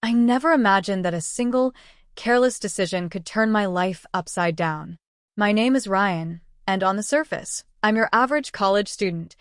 I never imagined that a single, careless decision could turn my life upside down. My name is Ryan, and on the surface, I'm your average college student.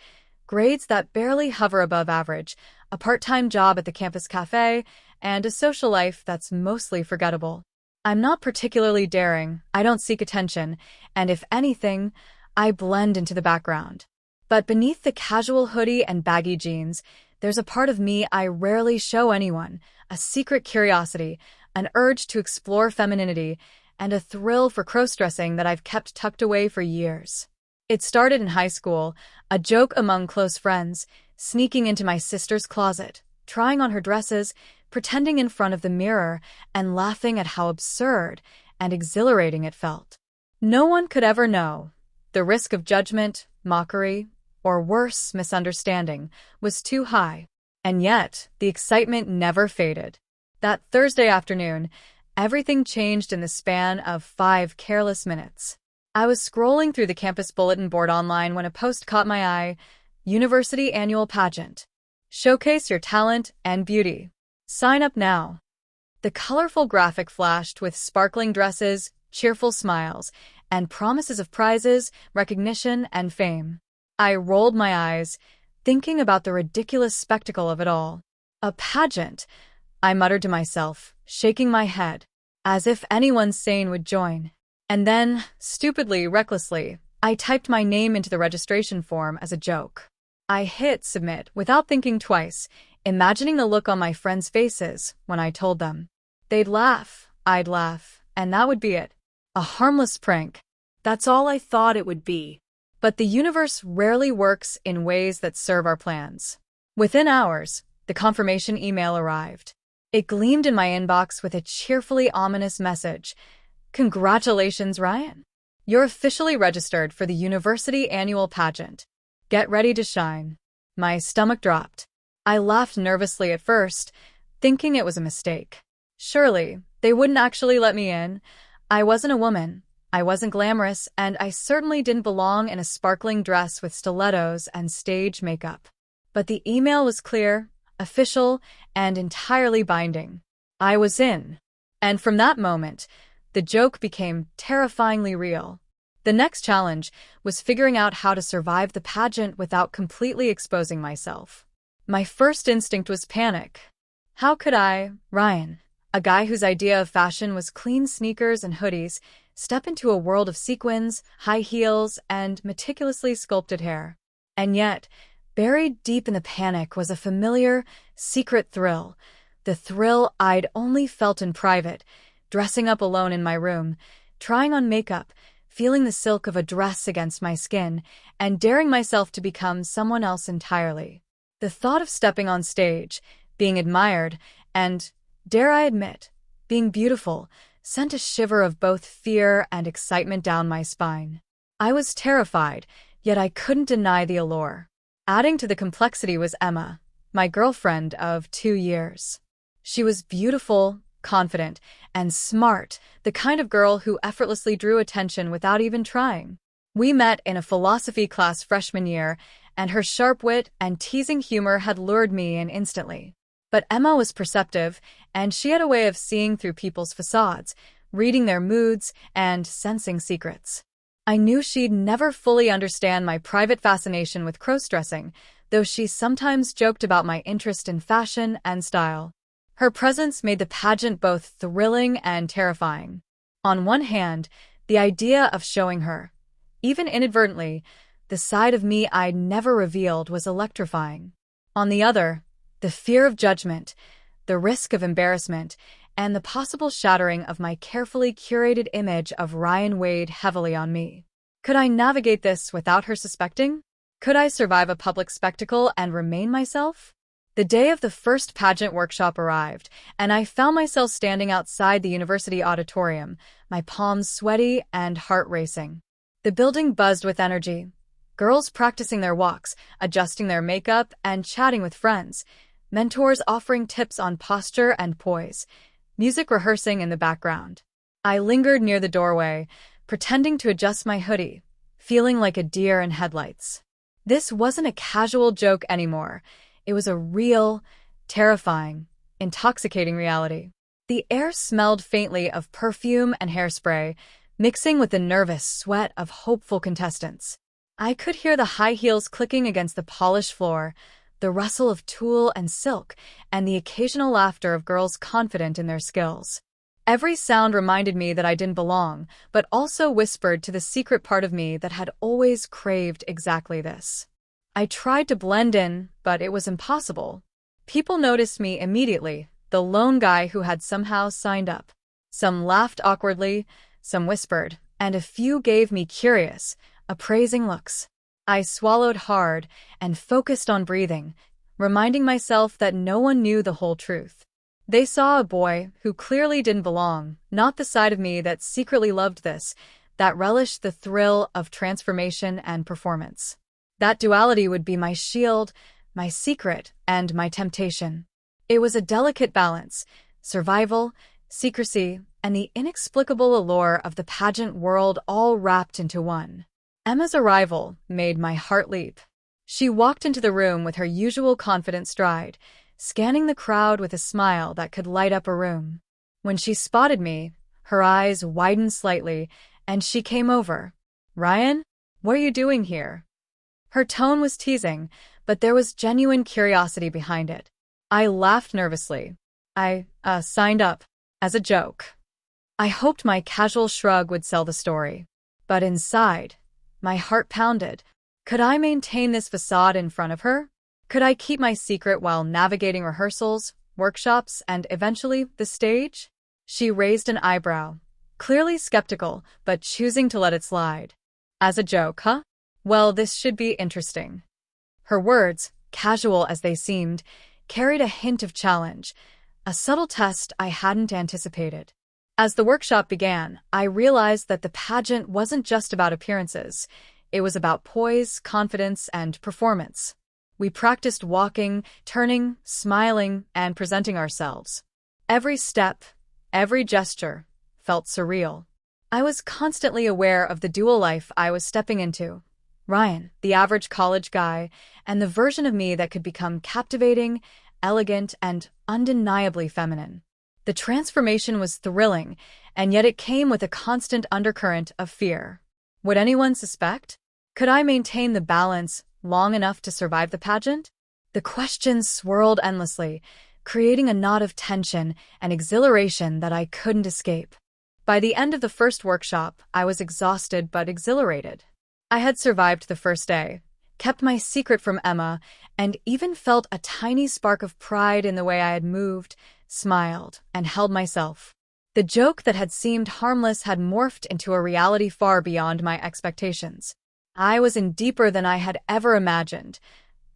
Grades that barely hover above average, a part-time job at the campus cafe, and a social life that's mostly forgettable. I'm not particularly daring, I don't seek attention, and if anything, I blend into the background. But beneath the casual hoodie and baggy jeans, there's a part of me I rarely show anyone, a secret curiosity, an urge to explore femininity, and a thrill for crossdressing that I've kept tucked away for years. It started in high school, a joke among close friends, sneaking into my sister's closet, trying on her dresses, pretending in front of the mirror, and laughing at how absurd and exhilarating it felt. No one could ever know. The risk of judgment, mockery, or worse, misunderstanding, was too high. And yet, the excitement never faded. That Thursday afternoon, everything changed in the span of 5 careless minutes. I was scrolling through the campus bulletin board online when a post caught my eye: University Annual Pageant. Showcase your talent and beauty. Sign up now. The colorful graphic flashed with sparkling dresses, cheerful smiles, and promises of prizes, recognition, and fame. I rolled my eyes, thinking about the ridiculous spectacle of it all. A pageant, I muttered to myself, shaking my head, as if anyone sane would join. And then, stupidly, recklessly, I typed my name into the registration form as a joke. I hit submit without thinking twice, imagining the look on my friends' faces when I told them. They'd laugh, I'd laugh, and that would be it. A harmless prank. That's all I thought it would be. But the universe rarely works in ways that serve our plans. Within hours, the confirmation email arrived. It gleamed in my inbox with a cheerfully ominous message. Congratulations, Ryan. You're officially registered for the University Annual Pageant. Get ready to shine. My stomach dropped. I laughed nervously at first, thinking it was a mistake. Surely, they wouldn't actually let me in. I wasn't a woman. I wasn't glamorous, and I certainly didn't belong in a sparkling dress with stilettos and stage makeup. But the email was clear, official, and entirely binding. I was in. And from that moment, the joke became terrifyingly real. The next challenge was figuring out how to survive the pageant without completely exposing myself. My first instinct was panic. How could I, Ryan, a guy whose idea of fashion was clean sneakers and hoodies, step into a world of sequins, high heels, and meticulously sculpted hair? And yet, buried deep in the panic was a familiar, secret thrill. The thrill I'd only felt in private, dressing up alone in my room, trying on makeup, feeling the silk of a dress against my skin, and daring myself to become someone else entirely. The thought of stepping on stage, being admired, and, dare I admit, being beautiful, sent a shiver of both fear and excitement down my spine. I was terrified, yet I couldn't deny the allure. Adding to the complexity was Emma, my girlfriend of 2 years. She was beautiful, confident, and smart, the kind of girl who effortlessly drew attention without even trying. We met in a philosophy class freshman year, and her sharp wit and teasing humor had lured me in instantly. But Emma was perceptive, and she had a way of seeing through people's facades, reading their moods, and sensing secrets. I knew she'd never fully understand my private fascination with crossdressing, though she sometimes joked about my interest in fashion and style. Her presence made the pageant both thrilling and terrifying. On one hand, the idea of showing her, even inadvertently, the side of me I'd never revealed was electrifying. On the other, the fear of judgment, the risk of embarrassment, and the possible shattering of my carefully curated image of Ryan weighed heavily on me. Could I navigate this without her suspecting? Could I survive a public spectacle and remain myself? The day of the first pageant workshop arrived, and I found myself standing outside the university auditorium, my palms sweaty and heart racing. The building buzzed with energy. Girls practicing their walks, adjusting their makeup, and chatting with friends. Mentors offering tips on posture and poise. Music rehearsing in the background. I lingered near the doorway, pretending to adjust my hoodie, feeling like a deer in headlights. This wasn't a casual joke anymore. It was a real, terrifying, intoxicating reality. The air smelled faintly of perfume and hairspray, mixing with the nervous sweat of hopeful contestants. I could hear the high heels clicking against the polished floor, the rustle of tulle and silk, and the occasional laughter of girls confident in their skills. Every sound reminded me that I didn't belong, but also whispered to the secret part of me that had always craved exactly this. I tried to blend in, but it was impossible. People noticed me immediately, the lone guy who had somehow signed up. Some laughed awkwardly, some whispered, and a few gave me curious, appraising looks. I swallowed hard and focused on breathing, reminding myself that no one knew the whole truth. They saw a boy who clearly didn't belong, not the side of me that secretly loved this, that relished the thrill of transformation and performance. That duality would be my shield, my secret, and my temptation. It was a delicate balance: survival, secrecy, and the inexplicable allure of the pageant world all wrapped into one. Emma's arrival made my heart leap. She walked into the room with her usual confident stride, scanning the crowd with a smile that could light up a room. When she spotted me, her eyes widened slightly, and she came over. "Ryan, what are you doing here?" Her tone was teasing, but there was genuine curiosity behind it. I laughed nervously. I signed up. As a joke. I hoped my casual shrug would sell the story. But inside, my heart pounded. Could I maintain this facade in front of her? Could I keep my secret while navigating rehearsals, workshops, and eventually the stage? She raised an eyebrow, clearly skeptical, but choosing to let it slide. As a joke, huh? Well, this should be interesting. Her words, casual as they seemed, carried a hint of challenge, a subtle test I hadn't anticipated. As the workshop began, I realized that the pageant wasn't just about appearances. It was about poise, confidence, and performance. We practiced walking, turning, smiling, and presenting ourselves. Every step, every gesture, felt surreal. I was constantly aware of the dual life I was stepping into. Ryan, the average college guy, and the version of me that could become captivating, elegant, and undeniably feminine. The transformation was thrilling, and yet it came with a constant undercurrent of fear. Would anyone suspect? Could I maintain the balance long enough to survive the pageant? The questions swirled endlessly, creating a knot of tension and exhilaration that I couldn't escape. By the end of the first workshop, I was exhausted but exhilarated. I had survived the first day, kept my secret from Emma, and even felt a tiny spark of pride in the way I had moved, smiled, and held myself. The joke that had seemed harmless had morphed into a reality far beyond my expectations. I was in deeper than I had ever imagined,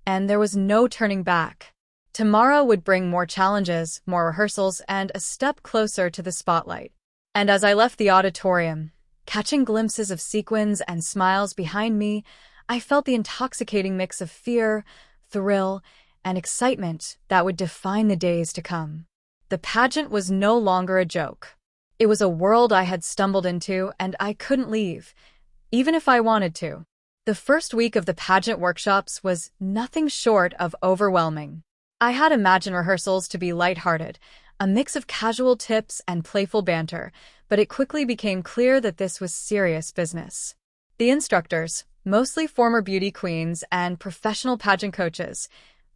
and there was no turning back. Tomorrow would bring more challenges, more rehearsals, and a step closer to the spotlight. And as I left the auditorium, catching glimpses of sequins and smiles behind me, I felt the intoxicating mix of fear, thrill, and excitement that would define the days to come. The pageant was no longer a joke. It was a world I had stumbled into, and I couldn't leave, even if I wanted to. The first week of the pageant workshops was nothing short of overwhelming. I had imagined rehearsals to be lighthearted, a mix of casual tips and playful banter, but it quickly became clear that this was serious business. The instructors, mostly former beauty queens and professional pageant coaches,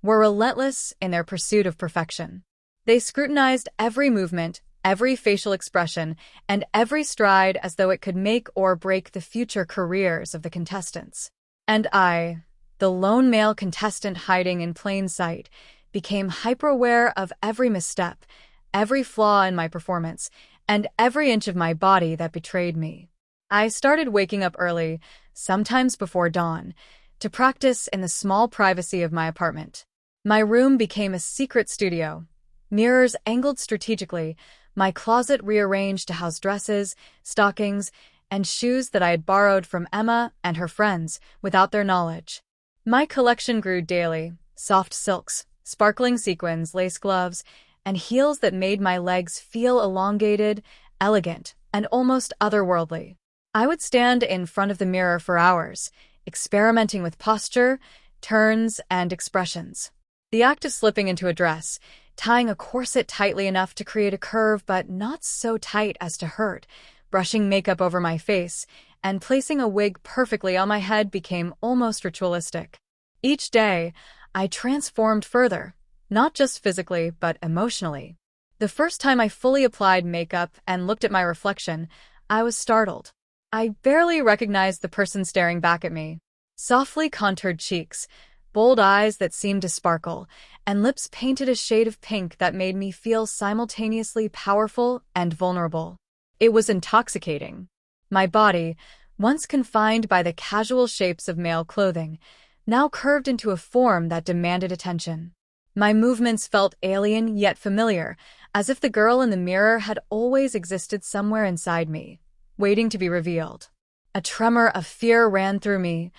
were relentless in their pursuit of perfection. They scrutinized every movement, every facial expression, and every stride as though it could make or break the future careers of the contestants. And I, the lone male contestant hiding in plain sight, became hyper-aware of every misstep, every flaw in my performance, and every inch of my body that betrayed me. I started waking up early, sometimes before dawn, to practice in the small privacy of my apartment. My room became a secret studio, mirrors angled strategically, my closet rearranged to house dresses, stockings, and shoes that I had borrowed from Emma and her friends without their knowledge. My collection grew daily: soft silks, sparkling sequins, lace gloves, and heels that made my legs feel elongated, elegant, and almost otherworldly. I would stand in front of the mirror for hours, experimenting with posture, turns, and expressions. The act of slipping into a dress, tying a corset tightly enough to create a curve but not so tight as to hurt, brushing makeup over my face, and placing a wig perfectly on my head became almost ritualistic. Each day, I transformed further, not just physically but emotionally. The first time I fully applied makeup and looked at my reflection, I was startled. I barely recognized the person staring back at me. Softly contoured cheeks, bold eyes that seemed to sparkle, and lips painted a shade of pink that made me feel simultaneously powerful and vulnerable. It was intoxicating. My body, once confined by the casual shapes of male clothing, now curved into a form that demanded attention. My movements felt alien yet familiar, as if the girl in the mirror had always existed somewhere inside me, waiting to be revealed. A tremor of fear ran through me.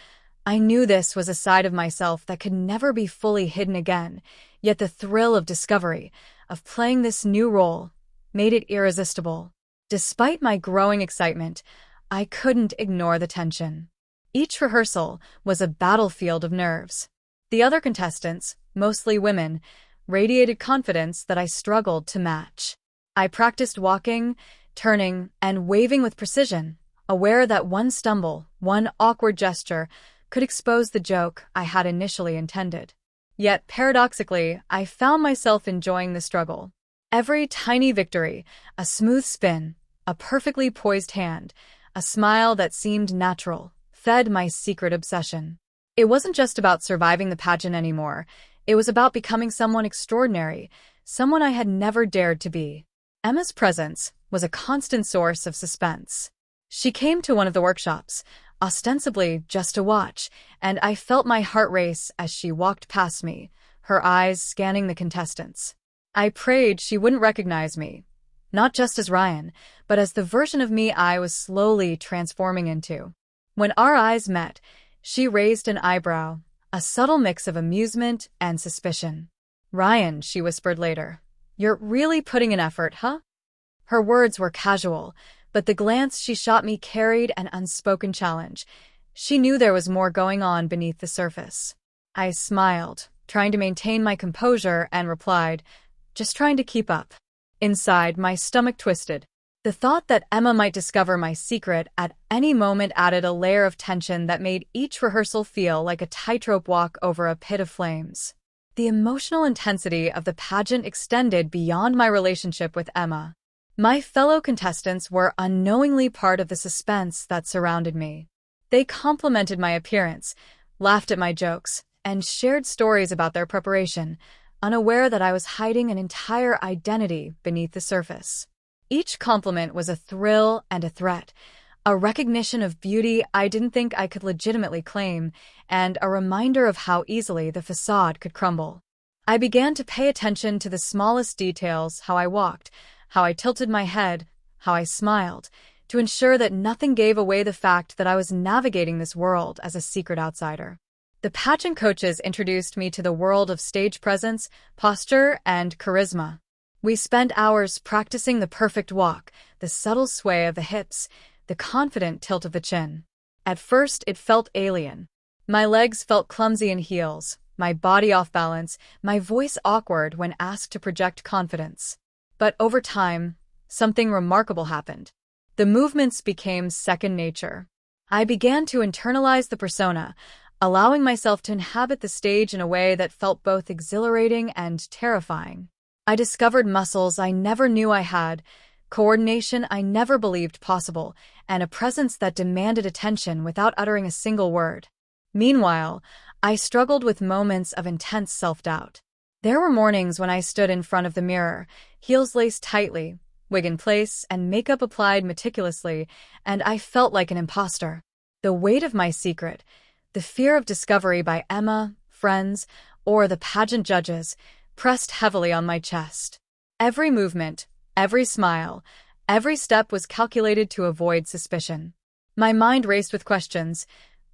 I knew this was a side of myself that could never be fully hidden again, yet the thrill of discovery, of playing this new role, made it irresistible. Despite my growing excitement, I couldn't ignore the tension. Each rehearsal was a battlefield of nerves. The other contestants, mostly women, radiated confidence that I struggled to match. I practiced walking, turning, and waving with precision, aware that one stumble, one awkward gesture, could expose the joke I had initially intended. Yet, paradoxically, I found myself enjoying the struggle. Every tiny victory, a smooth spin, a perfectly poised hand, a smile that seemed natural, fed my secret obsession. It wasn't just about surviving the pageant anymore. It was about becoming someone extraordinary, someone I had never dared to be. Emma's presence was a constant source of suspense. She came to one of the workshops, ostensibly just to watch, and I felt my heart race as she walked past me, her eyes scanning the contestants. I prayed she wouldn't recognize me, not just as Ryan, but as the version of me I was slowly transforming into. When our eyes met, she raised an eyebrow, a subtle mix of amusement and suspicion. "Ryan," she whispered later, "you're really putting in effort, huh?" Her words were casual, but the glance she shot me carried an unspoken challenge. She knew there was more going on beneath the surface. I smiled, trying to maintain my composure, and replied, "Just trying to keep up." Inside, my stomach twisted. The thought that Emma might discover my secret at any moment added a layer of tension that made each rehearsal feel like a tightrope walk over a pit of flames. The emotional intensity of the pageant extended beyond my relationship with Emma. My fellow contestants were unknowingly part of the suspense that surrounded me. They complimented my appearance, laughed at my jokes, and shared stories about their preparation, unaware that I was hiding an entire identity beneath the surface. Each compliment was a thrill and a threat, a recognition of beauty I didn't think I could legitimately claim, and a reminder of how easily the facade could crumble. I began to pay attention to the smallest details: how I walked, how I tilted my head, how I smiled, to ensure that nothing gave away the fact that I was navigating this world as a secret outsider. The pageant coaches introduced me to the world of stage presence, posture, and charisma. We spent hours practicing the perfect walk, the subtle sway of the hips, the confident tilt of the chin. At first, it felt alien. My legs felt clumsy in heels, my body off balance, my voice awkward when asked to project confidence. But over time, something remarkable happened. The movements became second nature. I began to internalize the persona, allowing myself to inhabit the stage in a way that felt both exhilarating and terrifying. I discovered muscles I never knew I had, coordination I never believed possible, and a presence that demanded attention without uttering a single word. Meanwhile, I struggled with moments of intense self-doubt. There were mornings when I stood in front of the mirror, heels laced tightly, wig in place, and makeup applied meticulously, and I felt like an imposter. The weight of my secret, the fear of discovery by Emma, friends, or the pageant judges, pressed heavily on my chest. Every movement, every smile, every step was calculated to avoid suspicion. My mind raced with questions.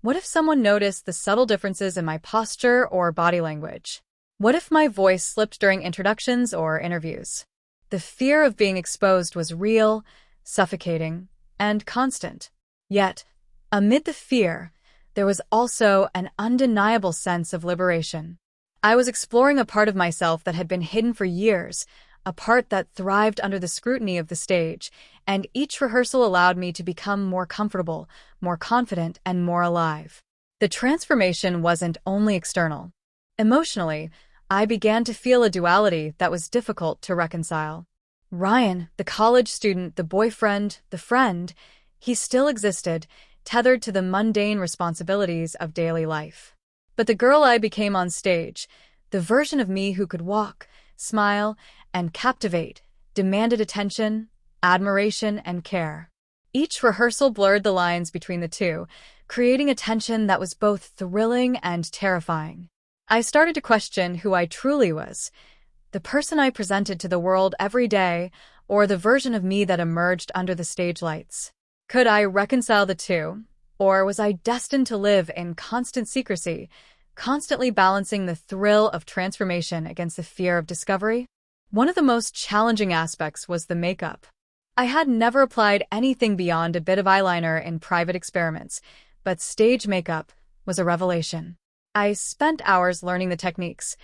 What if someone noticed the subtle differences in my posture or body language? What if my voice slipped during introductions or interviews? The fear of being exposed was real, suffocating, and constant. Yet, amid the fear, there was also an undeniable sense of liberation. I was exploring a part of myself that had been hidden for years, a part that thrived under the scrutiny of the stage, and each rehearsal allowed me to become more comfortable, more confident, and more alive. The transformation wasn't only external. Emotionally, I began to feel a duality that was difficult to reconcile. Ryan, the college student, the boyfriend, the friend, he still existed, tethered to the mundane responsibilities of daily life. But the girl I became on stage, the version of me who could walk, smile, and captivate, demanded attention, admiration, and care. Each rehearsal blurred the lines between the two, creating a tension that was both thrilling and terrifying. I started to question who I truly was, the person I presented to the world every day, or the version of me that emerged under the stage lights. Could I reconcile the two, or was I destined to live in constant secrecy, constantly balancing the thrill of transformation against the fear of discovery? One of the most challenging aspects was the makeup. I had never applied anything beyond a bit of eyeliner in private experiments, but stage makeup was a revelation. I spent hours learning the techniques,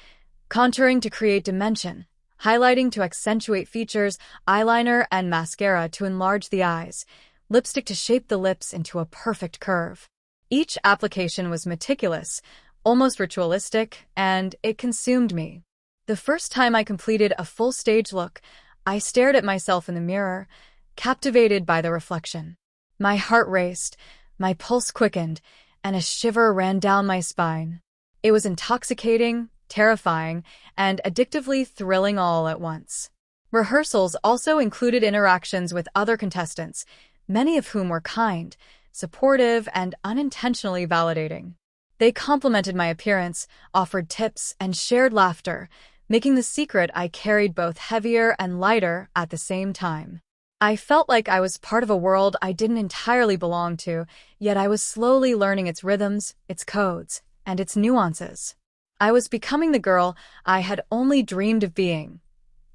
contouring to create dimension, highlighting to accentuate features, eyeliner and mascara to enlarge the eyes, lipstick to shape the lips into a perfect curve. Each application was meticulous, almost ritualistic, and it consumed me. The first time I completed a full stage look, I stared at myself in the mirror, captivated by the reflection. My heart raced, my pulse quickened, and a shiver ran down my spine. It was intoxicating, terrifying, and addictively thrilling all at once. Rehearsals also included interactions with other contestants, many of whom were kind, supportive, and unintentionally validating. They complimented my appearance, offered tips, and shared laughter, making the secret I carried both heavier and lighter at the same time. I felt like I was part of a world I didn't entirely belong to, yet I was slowly learning its rhythms, its codes, and its nuances. I was becoming the girl I had only dreamed of being,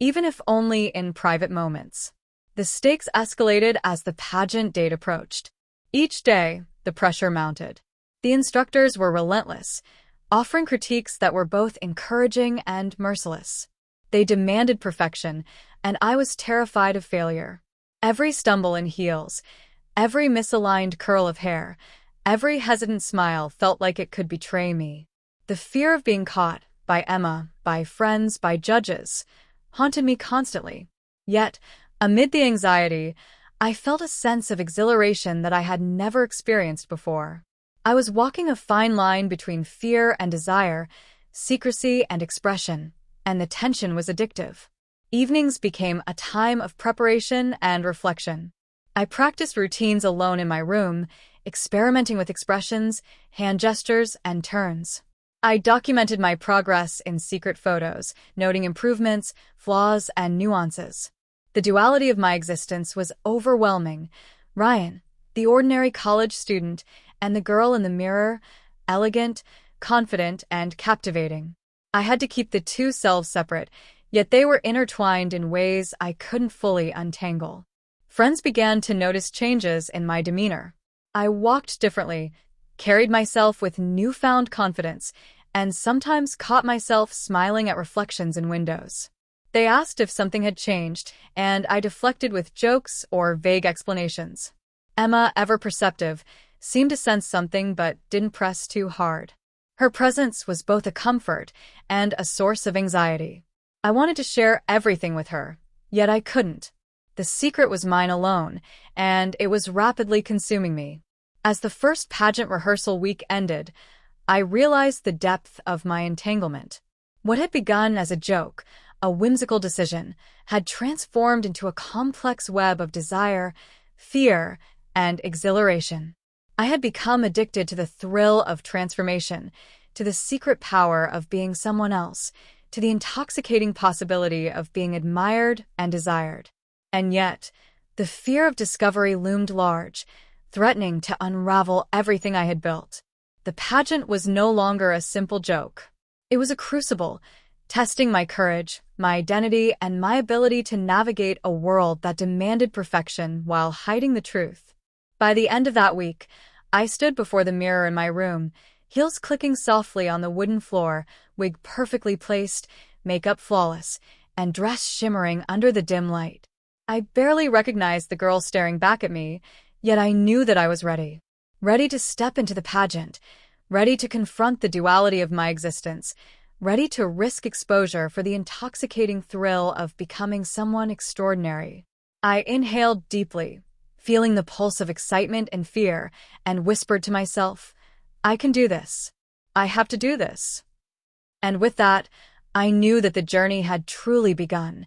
even if only in private moments. The stakes escalated as the pageant date approached. Each day, the pressure mounted. The instructors were relentless, offering critiques that were both encouraging and merciless. They demanded perfection, and I was terrified of failure. Every stumble in heels, every misaligned curl of hair, every hesitant smile felt like it could betray me. The fear of being caught, by Emma, by friends, by judges, haunted me constantly. Yet, amid the anxiety, I felt a sense of exhilaration that I had never experienced before. I was walking a fine line between fear and desire, secrecy and expression, and the tension was addictive. Evenings became a time of preparation and reflection. I practiced routines alone in my room, experimenting with expressions, hand gestures, and turns. I documented my progress in secret photos, noting improvements, flaws, and nuances. The duality of my existence was overwhelming. Ryan, the ordinary college student, and the girl in the mirror, elegant, confident, and captivating. I had to keep the two selves separate, yet they were intertwined in ways I couldn't fully untangle. Friends began to notice changes in my demeanor. I walked differently, carried myself with newfound confidence, and sometimes caught myself smiling at reflections in windows. They asked if something had changed, and I deflected with jokes or vague explanations. Emma, ever perceptive, seemed to sense something but didn't press too hard. Her presence was both a comfort and a source of anxiety. I wanted to share everything with her, yet I couldn't. The secret was mine alone, and it was rapidly consuming me. As the first pageant rehearsal week ended, I realized the depth of my entanglement. What had begun as a joke, a whimsical decision, had transformed into a complex web of desire, fear, and exhilaration. I had become addicted to the thrill of transformation, to the secret power of being someone else, to the intoxicating possibility of being admired and desired. And yet, the fear of discovery loomed large, threatening to unravel everything I had built. The pageant was no longer a simple joke. It was a crucible, testing my courage, my identity, and my ability to navigate a world that demanded perfection while hiding the truth. By the end of that week, I stood before the mirror in my room, heels clicking softly on the wooden floor, wig perfectly placed, makeup flawless, and dress shimmering under the dim light. I barely recognized the girl staring back at me, yet I knew that I was ready. Ready to step into the pageant, ready to confront the duality of my existence, ready to risk exposure for the intoxicating thrill of becoming someone extraordinary. I inhaled deeply, feeling the pulse of excitement and fear, and whispered to myself, I can do this. I have to do this. And with that, I knew that the journey had truly begun.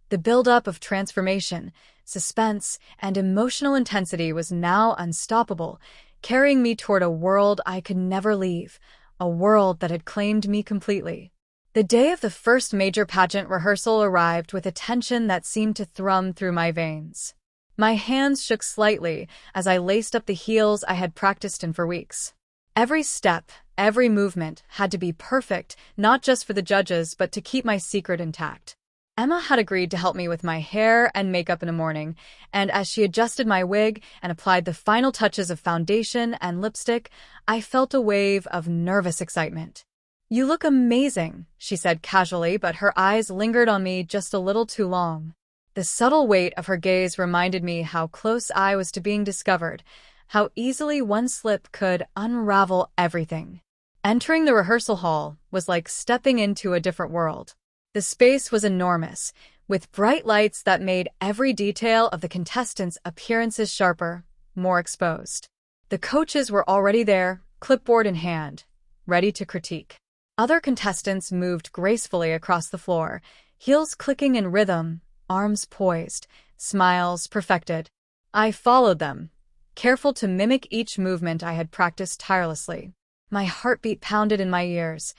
The buildup of transformation, suspense, and emotional intensity was now unstoppable, carrying me toward a world I could never leave, a world that had claimed me completely. The day of the first major pageant rehearsal arrived with a tension that seemed to thrum through my veins. My hands shook slightly as I laced up the heels I had practiced in for weeks. Every step, every movement had to be perfect, not just for the judges, but to keep my secret intact. Emma had agreed to help me with my hair and makeup in the morning, and as she adjusted my wig and applied the final touches of foundation and lipstick, I felt a wave of nervous excitement. You look amazing, she said casually, but her eyes lingered on me just a little too long. The subtle weight of her gaze reminded me how close I was to being discovered, how easily one slip could unravel everything. Entering the rehearsal hall was like stepping into a different world. The space was enormous, with bright lights that made every detail of the contestants' appearances sharper, more exposed. The coaches were already there, clipboard in hand, ready to critique. Other contestants moved gracefully across the floor, heels clicking in rhythm, arms poised, smiles perfected. I followed them, careful to mimic each movement I had practiced tirelessly. My heartbeat pounded in my ears,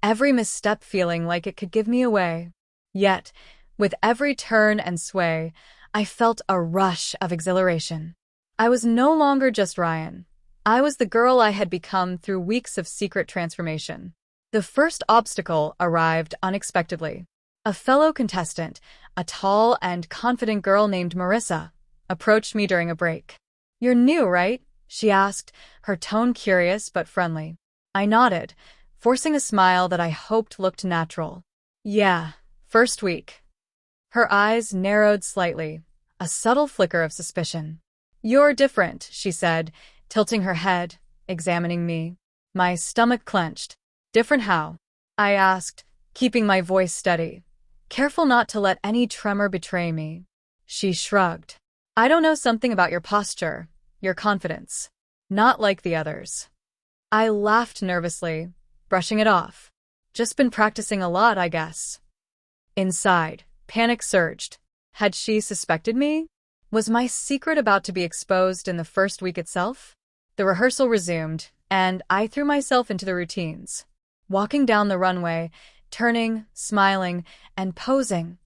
every misstep feeling like it could give me away. Yet, with every turn and sway, I felt a rush of exhilaration. I was no longer just Ryan. I was the girl I had become through weeks of secret transformation. The first obstacle arrived unexpectedly. A fellow contestant, a tall and confident girl named Marissa, approached me during a break. "You're new, right?" she asked, her tone curious but friendly. I nodded, forcing a smile that I hoped looked natural. "Yeah, first week." Her eyes narrowed slightly, a subtle flicker of suspicion. "You're different," she said, tilting her head, examining me. My stomach clenched. "Different how?" I asked, keeping my voice steady, careful not to let any tremor betray me. She shrugged. "I don't know, something about your posture, your confidence. Not like the others." I laughed nervously, brushing it off. "Just been practicing a lot, I guess." Inside, panic surged. Had she suspected me? Was my secret about to be exposed in the first week itself? The rehearsal resumed, and I threw myself into the routines. Walking down the runway, turning, smiling, and posing,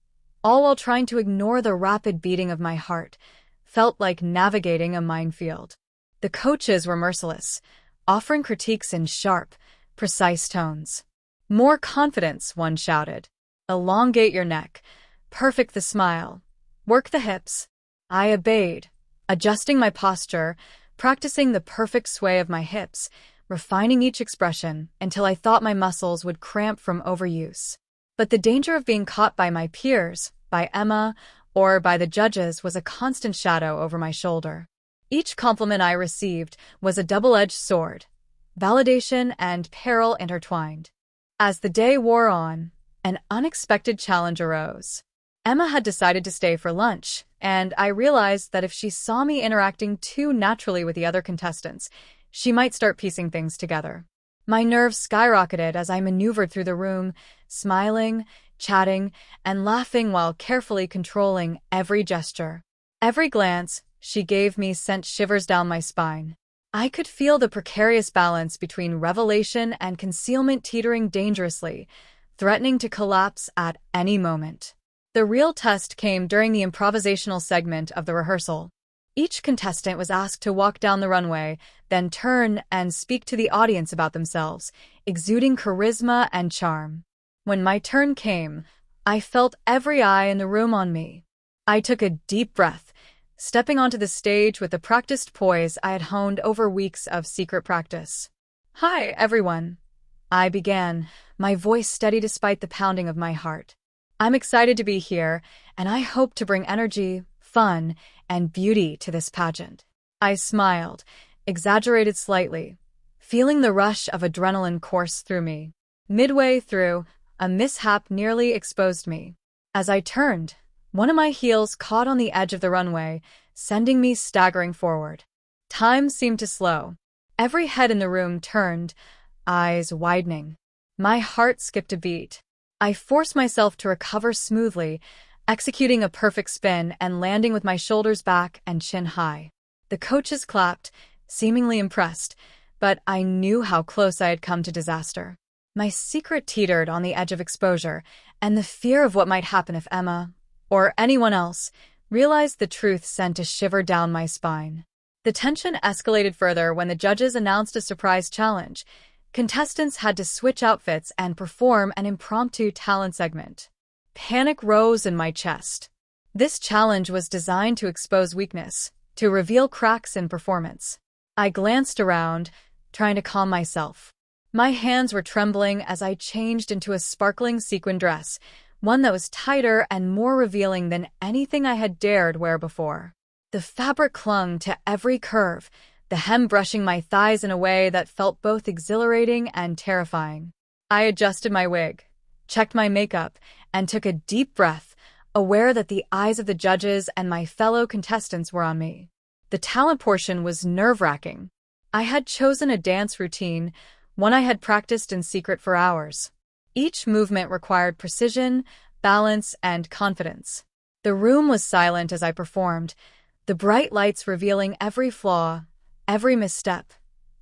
all while trying to ignore the rapid beating of my heart, felt like navigating a minefield. The coaches were merciless, offering critiques in sharp, precise tones. "More confidence," one shouted. "Elongate your neck. Perfect the smile. Work the hips." I obeyed, adjusting my posture, practicing the perfect sway of my hips, refining each expression until I thought my muscles would cramp from overuse. But the danger of being caught by my peers, by Emma, or by the judges was a constant shadow over my shoulder. Each compliment I received was a double-edged sword, validation and peril intertwined. As the day wore on, an unexpected challenge arose. Emma had decided to stay for lunch, and I realized that if she saw me interacting too naturally with the other contestants, she might start piecing things together. My nerves skyrocketed as I maneuvered through the room, smiling, chatting, and laughing while carefully controlling every gesture. Every glance she gave me sent shivers down my spine. I could feel the precarious balance between revelation and concealment teetering dangerously, threatening to collapse at any moment. The real test came during the improvisational segment of the rehearsal. Each contestant was asked to walk down the runway, then turn and speak to the audience about themselves, exuding charisma and charm. When my turn came, I felt every eye in the room on me. I took a deep breath, stepping onto the stage with the practiced poise I had honed over weeks of secret practice. Hi, everyone. I began, my voice steady despite the pounding of my heart. I'm excited to be here, and I hope to bring energy, fun, and beauty to this pageant. I smiled, exaggerated slightly, feeling the rush of adrenaline course through me. Midway through, a mishap nearly exposed me. As I turned, one of my heels caught on the edge of the runway, sending me staggering forward. Time seemed to slow. Every head in the room turned, eyes widening. My heart skipped a beat. I forced myself to recover smoothly, executing a perfect spin and landing with my shoulders back and chin high. The coaches clapped, seemingly impressed, but I knew how close I had come to disaster. My secret teetered on the edge of exposure, and the fear of what might happen if Emma, or anyone else, realized the truth sent a shiver down my spine. The tension escalated further when the judges announced a surprise challenge. Contestants had to switch outfits and perform an impromptu talent segment. Panic rose in my chest. This challenge was designed to expose weakness, to reveal cracks in performance. I glanced around, trying to calm myself. My hands were trembling as I changed into a sparkling sequin dress, one that was tighter and more revealing than anything I had dared wear before. The fabric clung to every curve, the hem brushing my thighs in a way that felt both exhilarating and terrifying. I adjusted my wig, checked my makeup, and took a deep breath, aware that the eyes of the judges and my fellow contestants were on me. The talent portion was nerve-wracking. I had chosen a dance routine, one I had practiced in secret for hours. Each movement required precision, balance, and confidence. The room was silent as I performed, the bright lights revealing every flaw, every misstep,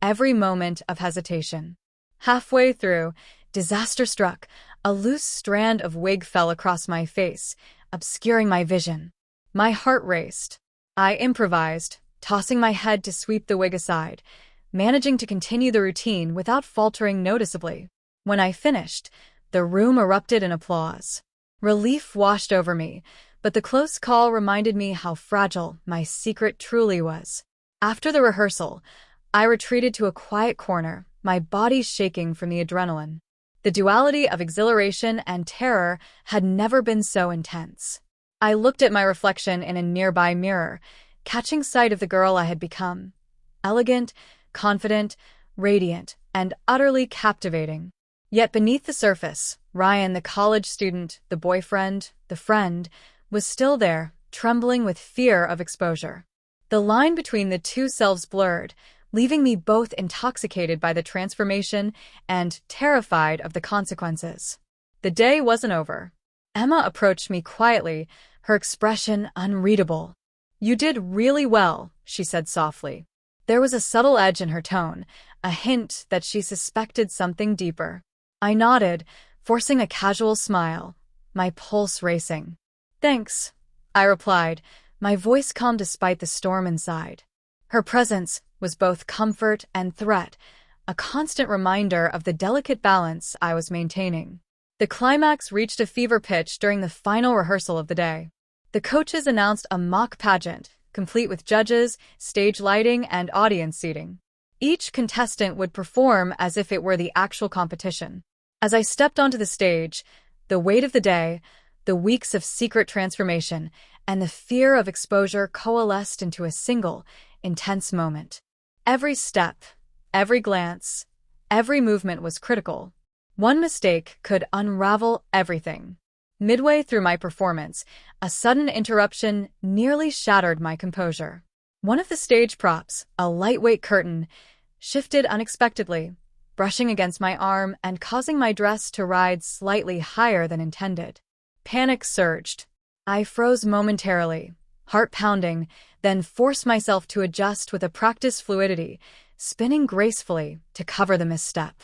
every moment of hesitation. Halfway through, disaster struck. A loose strand of wig fell across my face, obscuring my vision. My heart raced. I improvised, tossing my head to sweep the wig aside, managing to continue the routine without faltering noticeably. When I finished, the room erupted in applause. Relief washed over me, but the close call reminded me how fragile my secret truly was. After the rehearsal, I retreated to a quiet corner, my body shaking from the adrenaline. The duality of exhilaration and terror had never been so intense. I looked at my reflection in a nearby mirror, catching sight of the girl I had become. Elegant, confident, radiant, and utterly captivating. Yet beneath the surface, Ryan, the college student, the boyfriend, the friend, was still there, trembling with fear of exposure. The line between the two selves blurred, leaving me both intoxicated by the transformation and terrified of the consequences. The day wasn't over. Emma approached me quietly, her expression unreadable. "You did really well," she said softly. There was a subtle edge in her tone, a hint that she suspected something deeper. I nodded, forcing a casual smile, my pulse racing. "Thanks," I replied, my voice calm despite the storm inside. Her presence was both comfort and threat, a constant reminder of the delicate balance I was maintaining. The climax reached a fever pitch during the final rehearsal of the day. The coaches announced a mock pageant, complete with judges, stage lighting, and audience seating. Each contestant would perform as if it were the actual competition. As I stepped onto the stage, the weight of the day, the weeks of secret transformation, and the fear of exposure coalesced into a single, intense moment. Every step, every glance, every movement was critical. One mistake could unravel everything. Midway through my performance, a sudden interruption nearly shattered my composure. One of the stage props, a lightweight curtain, shifted unexpectedly, brushing against my arm and causing my dress to ride slightly higher than intended. Panic surged. I froze momentarily, heart pounding, then forced myself to adjust with a practiced fluidity, spinning gracefully to cover the misstep.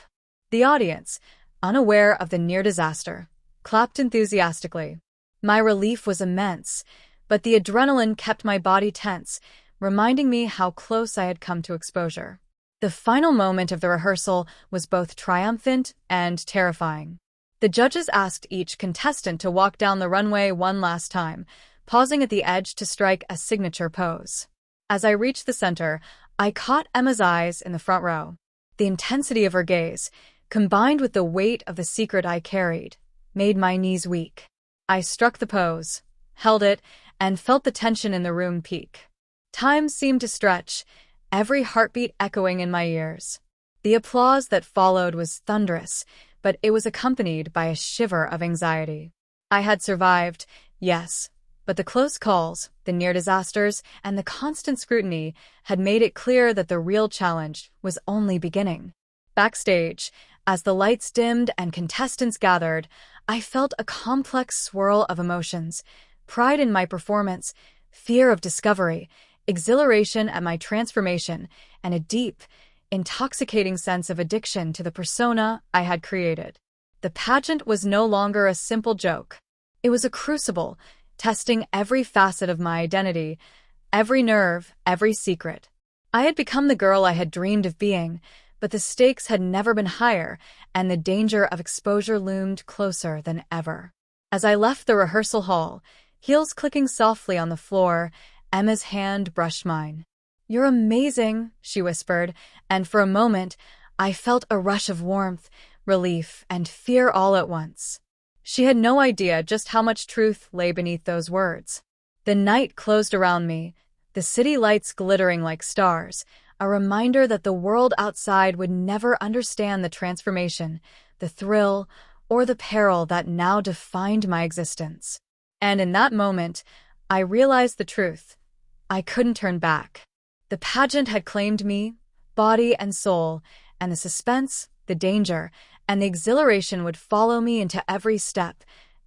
The audience, unaware of the near disaster, clapped enthusiastically. My relief was immense, but the adrenaline kept my body tense, reminding me how close I had come to exposure. The final moment of the rehearsal was both triumphant and terrifying. The judges asked each contestant to walk down the runway one last time, pausing at the edge to strike a signature pose. As I reached the center, I caught Emma's eyes in the front row. The intensity of her gaze, combined with the weight of the secret I carried, made my knees weak. I struck the pose, held it, and felt the tension in the room peak. Time seemed to stretch, every heartbeat echoing in my ears. The applause that followed was thunderous, but it was accompanied by a shiver of anxiety. I had survived, yes, but the close calls, the near disasters, and the constant scrutiny had made it clear that the real challenge was only beginning. Backstage, as the lights dimmed and contestants gathered, I felt a complex swirl of emotions: pride in my performance, fear of discovery, exhilaration at my transformation, and a deep, intoxicating sense of addiction to the persona I had created. The pageant was no longer a simple joke. It was a crucible, testing every facet of my identity, every nerve, every secret. I had become the girl I had dreamed of being, but the stakes had never been higher, and the danger of exposure loomed closer than ever. As I left the rehearsal hall, heels clicking softly on the floor, Emma's hand brushed mine. "You're amazing," she whispered, and for a moment, I felt a rush of warmth, relief, and fear all at once. She had no idea just how much truth lay beneath those words. The night closed around me, the city lights glittering like stars, a reminder that the world outside would never understand the transformation, the thrill, or the peril that now defined my existence. And in that moment, I realized the truth. I couldn't turn back. The pageant had claimed me, body and soul, and the suspense, the danger, and the exhilaration would follow me into every step,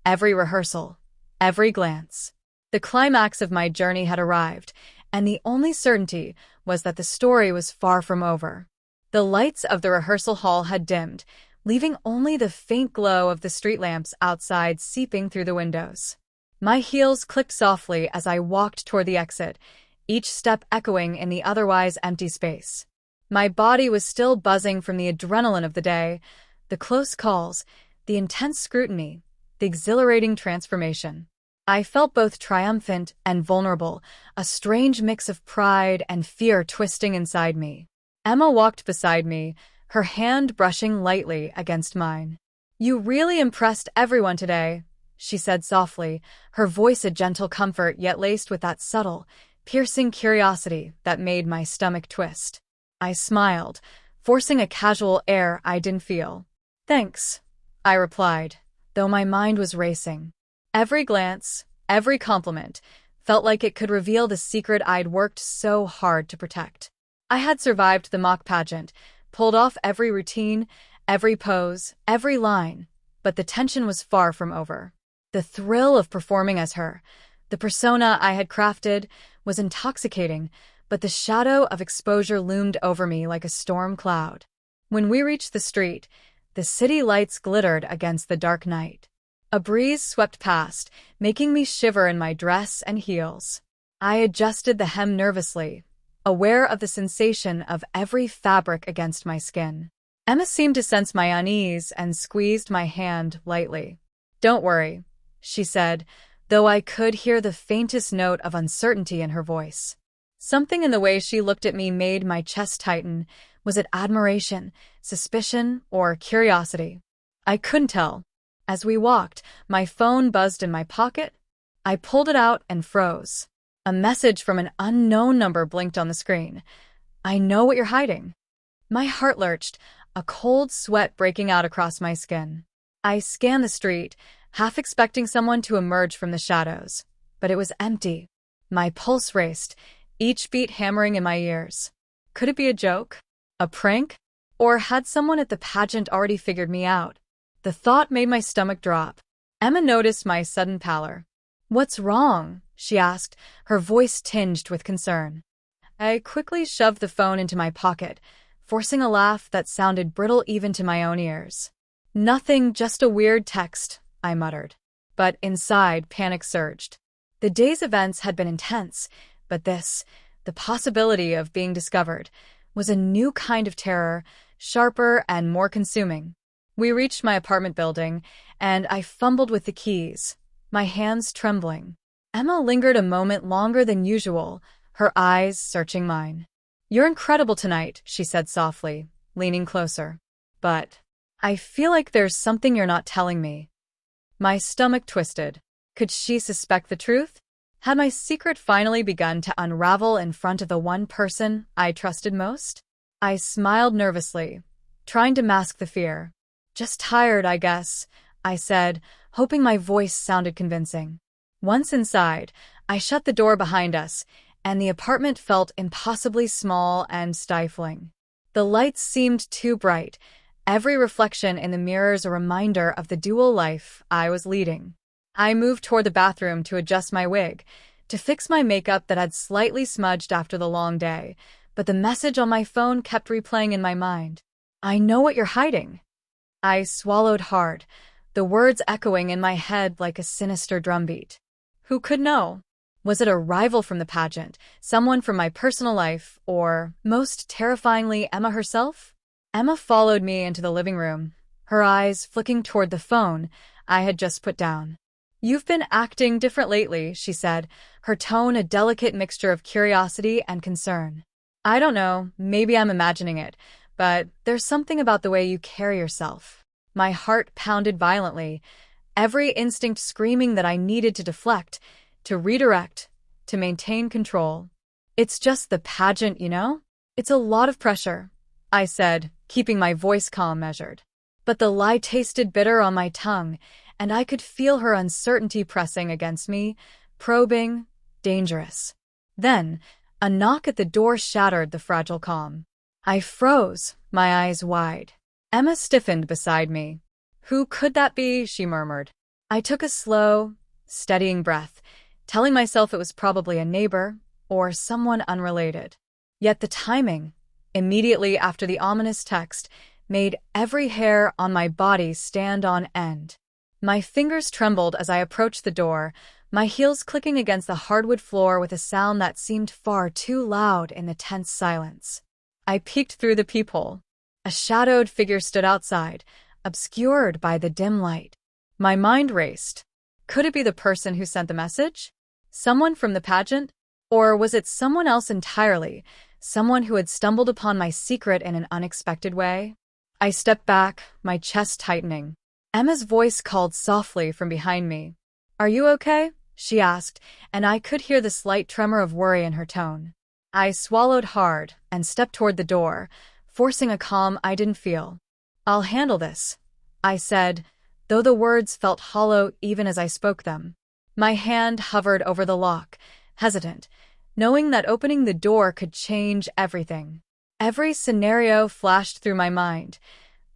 every rehearsal, every glance. The climax of my journey had arrived, and the only certainty was that the story was far from over. The lights of the rehearsal hall had dimmed, leaving only the faint glow of the street lamps outside seeping through the windows. My heels clicked softly as I walked toward the exit, each step echoing in the otherwise empty space. My body was still buzzing from the adrenaline of the day, the close calls, the intense scrutiny, the exhilarating transformation. I felt both triumphant and vulnerable, a strange mix of pride and fear twisting inside me. Emma walked beside me, her hand brushing lightly against mine. "You really impressed everyone today," she said softly, her voice a gentle comfort yet laced with that subtle, piercing curiosity that made my stomach twist. I smiled, forcing a casual air I didn't feel. "Thanks," I replied, though my mind was racing. Every glance, every compliment, felt like it could reveal the secret I'd worked so hard to protect. I had survived the mock pageant, pulled off every routine, every pose, every line, but the tension was far from over. The thrill of performing as her, the persona I had crafted, was intoxicating, but the shadow of exposure loomed over me like a storm cloud. When we reached the street, the city lights glittered against the dark night. A breeze swept past, making me shiver in my dress and heels. I adjusted the hem nervously, aware of the sensation of every fabric against my skin. Emma seemed to sense my unease and squeezed my hand lightly. "Don't worry," she said, though I could hear the faintest note of uncertainty in her voice. Something in the way she looked at me made my chest tighten. Was it admiration, suspicion, or curiosity? I couldn't tell. As we walked, my phone buzzed in my pocket. I pulled it out and froze. A message from an unknown number blinked on the screen. "I know what you're hiding." My heart lurched, a cold sweat breaking out across my skin. I scanned the street, half expecting someone to emerge from the shadows, but it was empty. My pulse raced, each beat hammering in my ears. Could it be a joke? A prank? Or had someone at the pageant already figured me out? The thought made my stomach drop. Emma noticed my sudden pallor. "What's wrong?" she asked, her voice tinged with concern. I quickly shoved the phone into my pocket, forcing a laugh that sounded brittle even to my own ears. "Nothing, just a weird text," I muttered. But inside, panic surged. The day's events had been intense, but this, the possibility of being discovered, was a new kind of terror, sharper and more consuming. We reached my apartment building, and I fumbled with the keys, my hands trembling. Emma lingered a moment longer than usual, her eyes searching mine. "You're incredible tonight," she said softly, leaning closer. But I feel like there's something you're not telling me. My stomach twisted. Could she suspect the truth? Had my secret finally begun to unravel in front of the one person I trusted most? I smiled nervously, trying to mask the fear. Just tired, I guess, I said, hoping my voice sounded convincing. Once inside, I shut the door behind us, and the apartment felt impossibly small and stifling. The lights seemed too bright, every reflection in the mirrors a reminder of the dual life I was leading. I moved toward the bathroom to adjust my wig, to fix my makeup that had slightly smudged after the long day, but the message on my phone kept replaying in my mind. I know what you're hiding. I swallowed hard, the words echoing in my head like a sinister drumbeat. Who could know? Was it a rival from the pageant, someone from my personal life, or, most terrifyingly, Emma herself? Emma followed me into the living room, her eyes flicking toward the phone I had just put down. You've been acting different lately, she said, her tone a delicate mixture of curiosity and concern. I don't know, maybe I'm imagining it, but there's something about the way you carry yourself. My heart pounded violently, every instinct screaming that I needed to deflect, to redirect, to maintain control. It's just the pageant, you know? It's a lot of pressure, I said, keeping my voice calm measured. But the lie tasted bitter on my tongue, and I could feel her uncertainty pressing against me, probing, dangerous. Then, a knock at the door shattered the fragile calm. I froze, my eyes wide. Emma stiffened beside me. Who could that be? She murmured. I took a slow, steadying breath, telling myself it was probably a neighbor or someone unrelated. Yet the timing, immediately after the ominous text, made every hair on my body stand on end. My fingers trembled as I approached the door, my heels clicking against the hardwood floor with a sound that seemed far too loud in the tense silence. I peeked through the peephole. A shadowed figure stood outside, obscured by the dim light. My mind raced. Could it be the person who sent the message? Someone from the pageant? Or was it someone else entirely, someone who had stumbled upon my secret in an unexpected way? I stepped back, my chest tightening. Emma's voice called softly from behind me. Are you okay? She asked, and I could hear the slight tremor of worry in her tone. I swallowed hard and stepped toward the door, forcing a calm I didn't feel. I'll handle this, I said, though the words felt hollow even as I spoke them. My hand hovered over the lock, hesitant, knowing that opening the door could change everything. Every scenario flashed through my mind.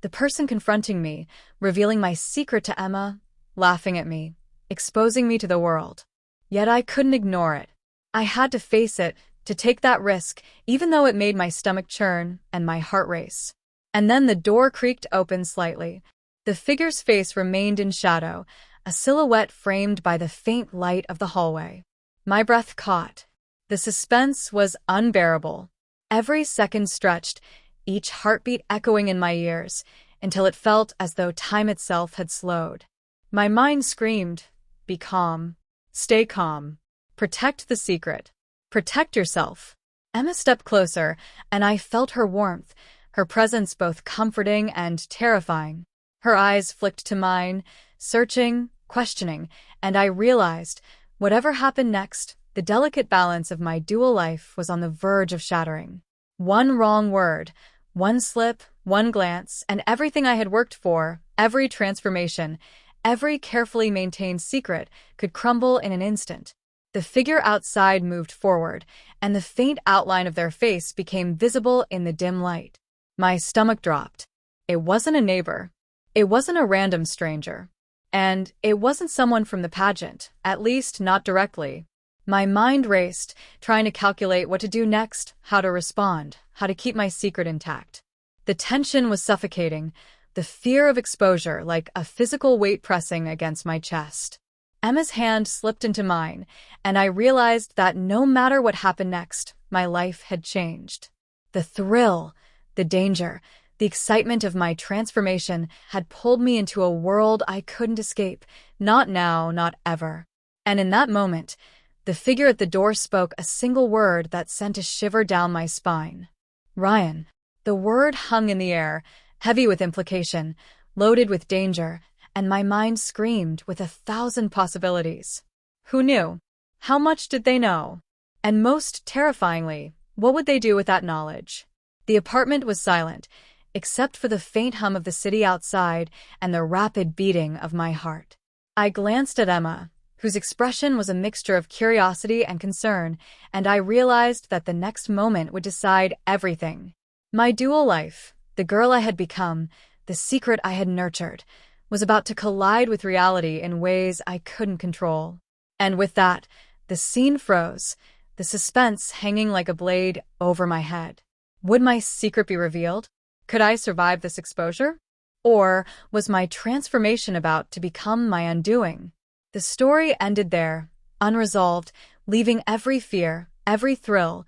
The person confronting me, revealing my secret to Emma, laughing at me, exposing me to the world. Yet I couldn't ignore it. I had to face it, to take that risk, even though it made my stomach churn and my heart race. And then the door creaked open slightly. The figure's face remained in shadow, a silhouette framed by the faint light of the hallway. My breath caught. The suspense was unbearable. Every second stretched, each heartbeat echoing in my ears, until it felt as though time itself had slowed. My mind screamed, be calm. Stay calm. Protect the secret. Protect yourself. Emma stepped closer, and I felt her warmth, her presence both comforting and terrifying. Her eyes flicked to mine, searching, questioning, and I realized, whatever happened next, the delicate balance of my dual life was on the verge of shattering. One wrong word, one slip, one glance, and everything I had worked for, every transformation, every carefully maintained secret, could crumble in an instant. The figure outside moved forward, and the faint outline of their face became visible in the dim light. My stomach dropped. It wasn't a neighbor. It wasn't a random stranger. And it wasn't someone from the pageant, at least not directly. My mind raced, trying to calculate what to do next, how to respond, how to keep my secret intact. The tension was suffocating, the fear of exposure like a physical weight pressing against my chest. Emma's hand slipped into mine, and I realized that no matter what happened next, my life had changed. The thrill, the danger, the excitement of my transformation had pulled me into a world I couldn't escape, not now, not ever. And in that moment, the figure at the door spoke a single word that sent a shiver down my spine. Ryan. The word hung in the air, heavy with implication, loaded with danger, and my mind screamed with 1,000 possibilities. Who knew? How much did they know? And most terrifyingly, what would they do with that knowledge? The apartment was silent, except for the faint hum of the city outside and the rapid beating of my heart. I glanced at Emma, whose expression was a mixture of curiosity and concern, and I realized that the next moment would decide everything. My dual life, the girl I had become, the secret I had nurtured, was about to collide with reality in ways I couldn't control. And with that, the scene froze, the suspense hanging like a blade over my head. Would my secret be revealed? Could I survive this exposure? Or was my transformation about to become my undoing? The story ended there, unresolved, leaving every fear, every thrill,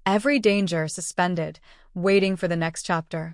every danger suspended, waiting for the next chapter.